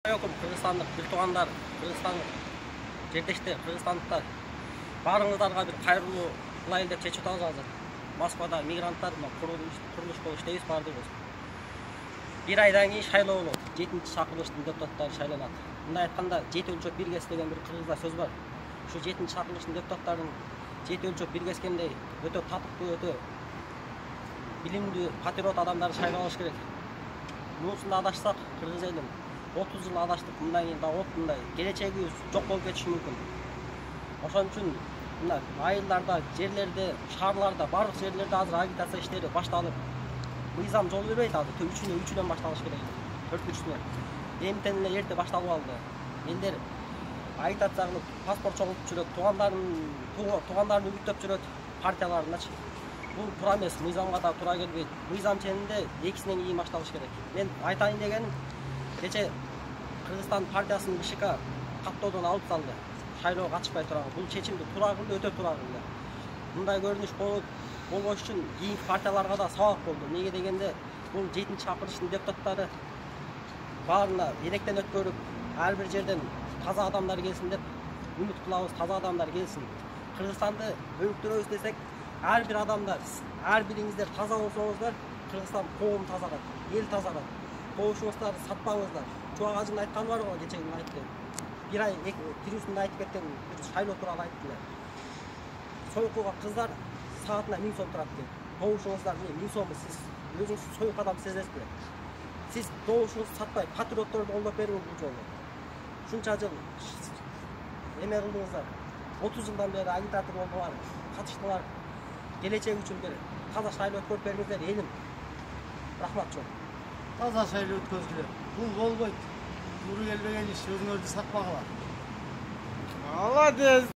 Кыргызстандык бир туугандар, Кыргызстандык жертештер, кыргызстандыктар баарыңыздарга бир кайрылуу кылайын деп чечип атабыз азыр. Москвада мигранттар курулуш болуп иштейбиз баардыгыбыз. Бир айдан кийин шайлоо болот. 7-чакырылыштын депутаттары шайланат. Мындай айтканда, 7 өлчөп бир кес деген бир кыргызда сөз бар. Ушу 7-чакырылыштын депутаттарынын 7 өлчөп бир кескендей өтө татыктуу, өтө билимдүү, патриот адамдарды шайлап алыш керек. Мунусунда адашсак, кыргыз элин 30 жыл адаштык, мындан кийин да мындай келечегибиз жок болуп кетиши мүмкүн. Ошон үчүн мына айылдарда, жерлерде, шаарларда, барлык жерлерде азыр агитация иштери башталып, мыйзам жол бербейт азыр. 3-үнөн башталыш керек. 4-3-үнөн. Эмтен эле эрте башталып алды. Элдер агитация кылып, паспорт чогултуп жүрөт, туугандарын үгүттөп жүрөт, партияларындачы. Бул туура эмес, мыйзамга да туура келбейт. Мыйзам ченинде 2-синен кийин башталыш керек. Мен айтайын дегеним, кече Кыргызстан партиясынын БШК каттоодон алып салды. Шайлоого катышпай турган. Бул чечимди туура кылды, өтө туура кылды. Мындай көрүнүш болбош үчүн кийинки партияларга да сабак болду. Неге дегенде, бул 7-чакырылыштын депутаттары баарына электен өткөрүп, ар бир жерден таза адамдар келсин деп үмүт кылабыз, таза адамдар келсин. Кыргызстанды өнүктүрөбүз десек, ар бир адамдар, ар бириңиздер таза болсоңуздар, Кыргызстан коом тазарат, эл тазарат. Коошуңуздарды сатпаңыздар. Чубак ажын айтканы бар го, кече күнү айтты. Бир ай тирүүсүндө айтып кеткен бир шайлоо тууралуу айттылар. Союкуга кыздар саатына 1000 сом турат деп. Коошуңуздар 1000 сомду сиз өзүңүз союк адам сезесизби? Сиз коошуңузду сатпай, патриотторду колдоп бериңиз бул жолу. Ушунча жыл эме кылдыңыздар. 30 жылдан бери агитатор болдуңар, катыштылар. Келечек үчүн бир таза шайлоо өткөрүп бериңиздер, элим. Рахмат чоң. Таза шайлоо өткөзгүлөр. Бул болбойт. Туура келбеген иш, өзүңөрдү сатпагыла. Молодец!